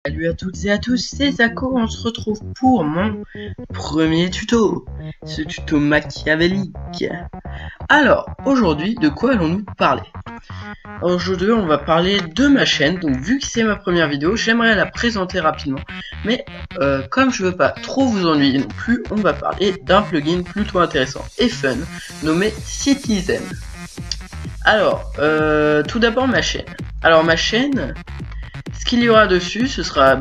Salut à toutes et à tous, c'est Zako, on se retrouve pour mon premier tuto, ce tuto machiavélique. Alors, aujourd'hui, de quoi allons-nous parler? Aujourd'hui, on va parler de ma chaîne, donc vu que c'est ma première vidéo, j'aimerais la présenter rapidement, mais comme je veux pas trop vous ennuyer non plus, on va parler d'un plugin plutôt intéressant et fun, nommé Citizen. Alors, tout d'abord ma chaîne. Alors ma chaîne, ce qu'il y aura dessus, ce sera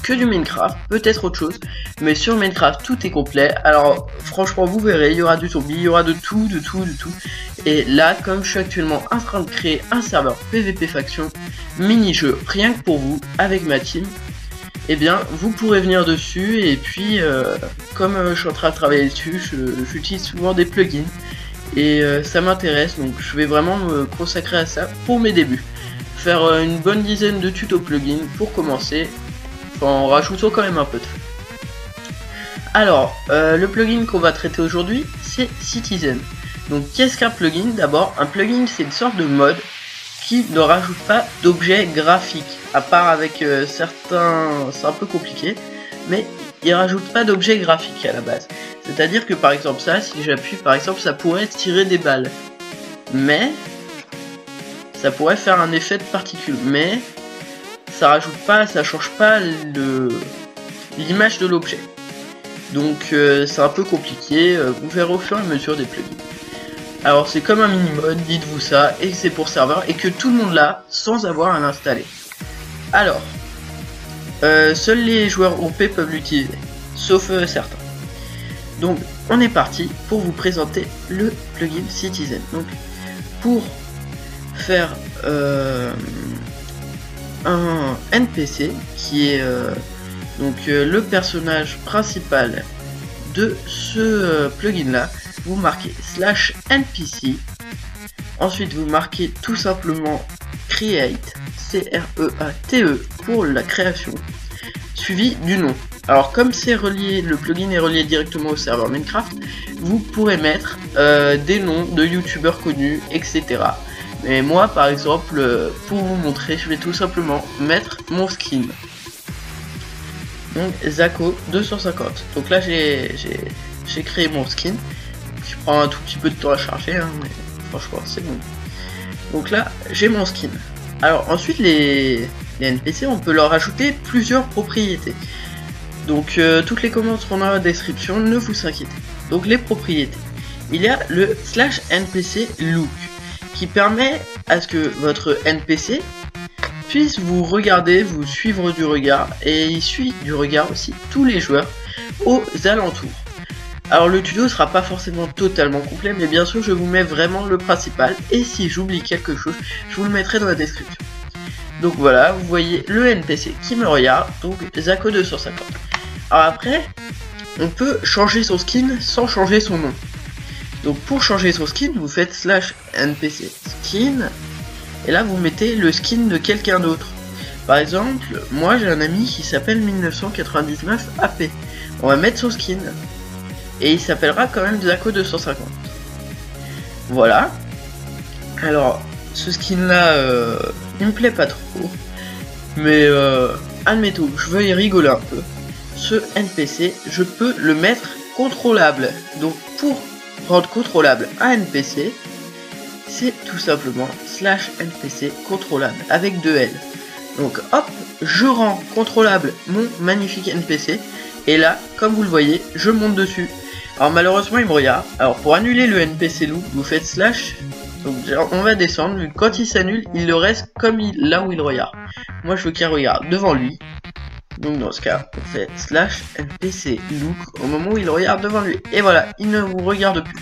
que du Minecraft, peut-être autre chose, mais sur Minecraft tout est complet. Alors franchement vous verrez, il y aura du zombie, il y aura de tout. Et là, comme je suis actuellement en train de créer un serveur PVP faction, mini-jeu, rien que pour vous, avec ma team, eh bien vous pourrez venir dessus. Et puis comme je suis en train de travailler dessus, j'utilise souvent des plugins. Et ça m'intéresse, donc je vais vraiment me consacrer à ça pour mes débuts. Faire une bonne dizaine de tutos plugins pour commencer, en rajoutant quand même un peu de fun. Alors, le plugin qu'on va traiter aujourd'hui, c'est Citizen. Donc qu'est-ce qu'un plugin? D'abord, un plugin c'est une sorte de mode qui ne rajoute pas d'objets graphiques, à part avec certains, c'est un peu compliqué, mais il rajoute pas d'objets graphiques à la base. C'est-à-dire que par exemple ça, si j'appuie par exemple, ça pourrait tirer des balles. Mais ça pourrait faire un effet de particules. Mais ça rajoute pas, ça change pas l'image de l'objet. Donc c'est un peu compliqué, vous verrez au fur et à mesure des plugins. Alors c'est comme un mini-mode, dites-vous ça, et c'est pour serveur, et que tout le monde l'a sans avoir à l'installer. Alors, seuls les joueurs OP peuvent l'utiliser, sauf certains. Donc on est parti pour vous présenter le plugin Citizen. Donc pour faire un NPC qui est le personnage principal de ce plugin là, vous marquez /npc, ensuite vous marquez tout simplement create, C-R-E-A-T-E pour la création, suivi du nom. Alors comme c'est relié, le plugin est relié directement au serveur Minecraft, vous pourrez mettre des noms de youtubeurs connus, etc. Mais moi par exemple, pour vous montrer, je vais tout simplement mettre mon skin. Donc Zako 250. Donc là j'ai créé mon skin, qui prend un tout petit peu de temps à charger, hein, mais franchement c'est bon. Donc là j'ai mon skin. Alors ensuite les NPC, on peut leur ajouter plusieurs propriétés. Donc toutes les commandes seront dans la description, ne vous inquiétez. Donc les propriétés. Il y a le /npc look qui permet à ce que votre NPC puisse vous regarder, vous suivre du regard, et il suit du regard aussi tous les joueurs aux alentours. Alors le tuto sera pas forcément totalement complet, mais bien sûr je vous mets vraiment le principal, et si j'oublie quelque chose, je vous le mettrai dans la description. Donc voilà, vous voyez le NPC qui me regarde, donc Zako 250. Alors après, on peut changer son skin sans changer son nom. Donc pour changer son skin, vous faites /npc skin, et là vous mettez le skin de quelqu'un d'autre. Par exemple, moi j'ai un ami qui s'appelle 1999 AP. On va mettre son skin, et il s'appellera quand même Zako 250. Voilà. Alors, ce skin là, il me plaît pas trop, mais admettons, je veux y rigoler un peu. Ce NPC, je peux le mettre contrôlable. Donc pour rendre contrôlable un NPC, c'est tout simplement /npc contrôlable avec 2 L. Donc hop, je rends contrôlable mon magnifique NPC, et là, comme vous le voyez, je monte dessus. Alors malheureusement il me regarde. Alors pour annuler le NPC loop, vous faites /. Donc on va descendre, quand il s'annule, il le reste comme là où il regarde. Moi je veux qu'il regarde devant lui. Donc dans ce cas, on fait /npc look au moment où il regarde devant lui. Et voilà, il ne vous regarde plus.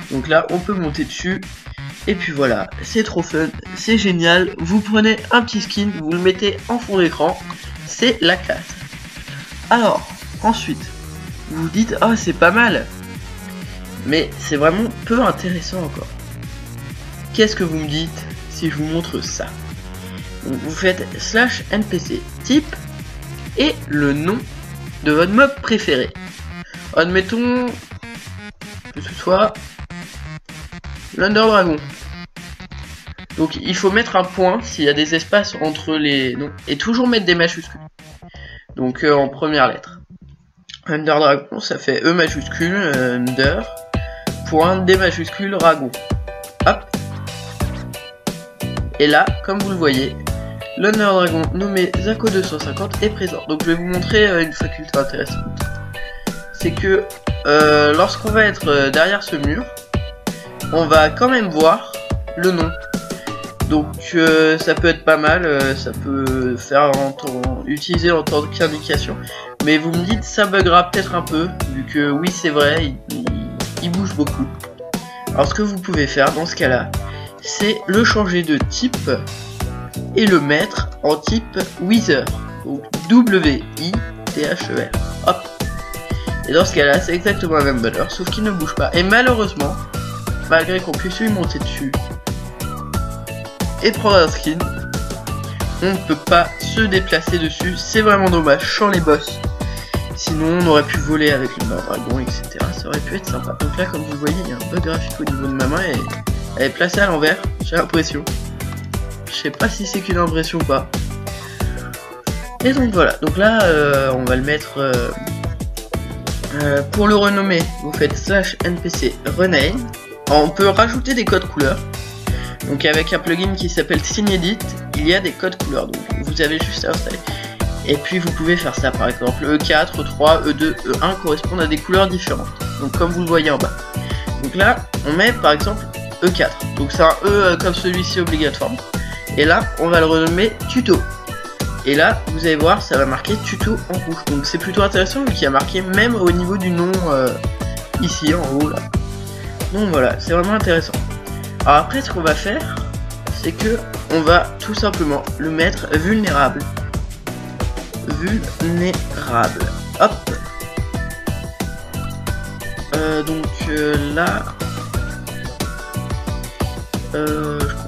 Donc là, on peut monter dessus. Et puis voilà, c'est trop fun, c'est génial. Vous prenez un petit skin, vous le mettez en fond d'écran. C'est la classe. Alors, ensuite, vous vous dites, oh c'est pas mal. Mais c'est vraiment peu intéressant encore. Qu'est-ce que vous me dites si je vous montre ça? Donc vous faites /npc type et le nom de votre mob préféré. Admettons que ce soit l'Under Dragon. Donc il faut mettre un point s'il y a des espaces entre les noms, et toujours mettre des majuscules. Donc en première lettre. Under Dragon, ça fait E majuscule, Under, point D majuscule, Dragon. Hop. Et là, comme vous le voyez, l'Under Dragon nommé Zako 250 est présent. Donc je vais vous montrer une faculté intéressante. C'est que lorsqu'on va être derrière ce mur, on va quand même voir le nom. Donc ça peut être pas mal, ça peut faire utiliser en tant qu'indication. Mais vous me dites ça buggera peut-être un peu, vu que oui c'est vrai, il bouge beaucoup. Alors ce que vous pouvez faire dans ce cas là, c'est le changer de type et le mettre en type Wither. Donc W-I-T-H-E-R. Hop. Et dans ce cas là c'est exactement la même valeur, sauf qu'il ne bouge pas. Et malheureusement, malgré qu'on puisse lui monter dessus et prendre un skin, on ne peut pas se déplacer dessus. C'est vraiment dommage sans les boss. Sinon on aurait pu voler avec le dragon, etc. Ça aurait pu être sympa. Donc là comme vous voyez il y a un bug graphique au niveau de ma main et elle est placée à l'envers, j'ai l'impression. Je sais pas si c'est qu'une impression ou pas. Et donc voilà, donc là on va le mettre pour le renommer, vous faites /npc rename. On peut rajouter des codes couleurs. Donc avec un plugin qui s'appelle SceneEdit, il y a des codes couleurs, donc vous avez juste à installer. Et puis vous pouvez faire ça, par exemple E4, E3, E2, E1 correspondent à des couleurs différentes. Donc comme vous le voyez en bas. Donc là, on met par exemple E4. Donc c'est un E comme celui-ci obligatoire. Et là, on va le renommer tuto. Et là, vous allez voir, ça va marquer tuto en rouge. Donc c'est plutôt intéressant vu qu'il y a marqué même au niveau du nom ici en haut là. Donc voilà, c'est vraiment intéressant. Alors après ce qu'on va faire, c'est que on va tout simplement le mettre vulnérable. Vulnérable. Hop. Donc là, je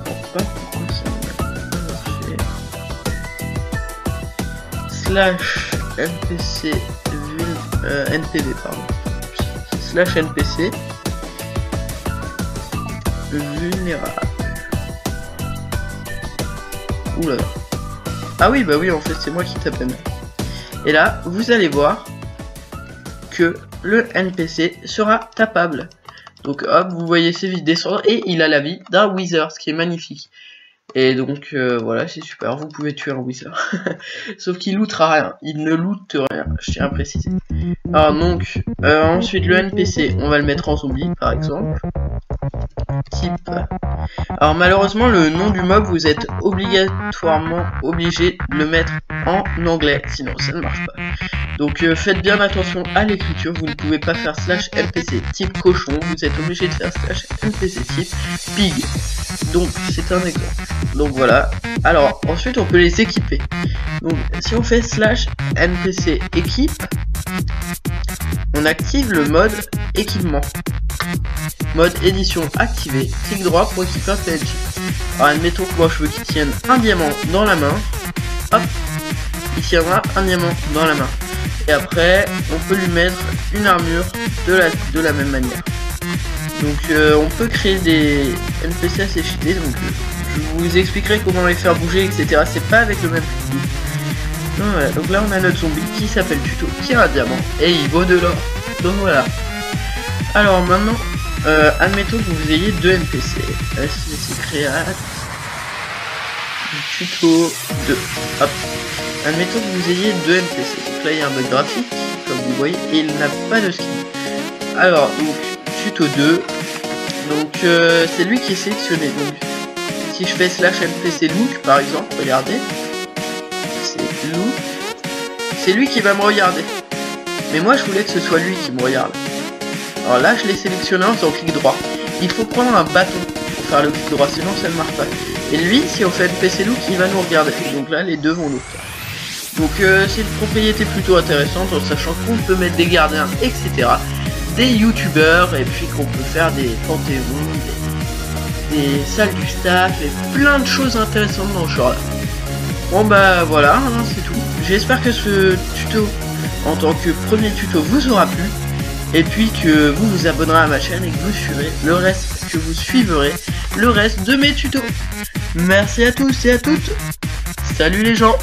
comprends pas pourquoi ça n'a pas marché. /npc npd pardon. /npc vulnérable. Oula. Ah oui, bah oui, en fait, c'est moi qui tape mal. Et là, vous allez voir que le NPC sera tapable. Donc hop, vous voyez ses vies descendre et il a la vie d'un Wither, ce qui est magnifique. Et donc voilà, c'est super, vous pouvez tuer un Wither. Sauf qu'il lootera rien, il ne loot rien, je tiens à préciser. Alors donc, ensuite le NPC, on va le mettre en zombie par exemple. Type. Alors malheureusement le nom du mob vous êtes obligatoirement obligé de le mettre en anglais, sinon ça ne marche pas. Donc faites bien attention à l'écriture, vous ne pouvez pas faire /npc type cochon, vous êtes obligé de faire /npc type pig. Donc c'est un exemple. Donc voilà. Alors ensuite on peut les équiper. Donc si on fait /npc équipe, on active le mode équipement. Mode édition activé, clic droit pour équiper un PNJ. Alors admettons que moi je veux qu'il tienne un diamant dans la main. Hop, il tiendra un diamant dans la main. Et après, on peut lui mettre une armure de la même manière. Donc on peut créer des NPC assez cheatés. Donc je vous expliquerai comment les faire bouger, etc. C'est pas avec le même plugin. Donc voilà, donc là on a notre zombie qui s'appelle Tuto, qui a un diamant et il vaut de l'or. Donc voilà. Alors maintenant, admettons que vous ayez deux NPC. C'est créate tuto 2. Hop. Admettons que vous ayez deux NPC. Donc là il y a un bug graphique, comme vous voyez, et il n'a pas de skin. Alors donc tuto 2. Donc c'est lui qui est sélectionné. Donc si je fais /npc look par exemple, regardez. C'est look. C'est lui qui va me regarder. Mais moi je voulais que ce soit lui qui me regarde. Alors là je l'ai sélectionné en faisant clic droit. Il faut prendre un bâton pour faire le clic droit, sinon ça ne marche pas. Et lui, si on fait NPC look, il va nous regarder. Donc là les deux vont look. Donc c'est une propriété plutôt intéressante en sachant qu'on peut mettre des gardiens, etc. Des youtubeurs, et puis qu'on peut faire des panthéons, des salles du staff, et plein de choses intéressantes dans ce genre là. Bon bah voilà, hein, c'est tout. J'espère que ce tuto, en tant que premier tuto, vous aura plu. Et puis que vous vous abonnerez à ma chaîne et que vous suivrez le reste de mes tutos. Merci à tous et à toutes. Salut les gens.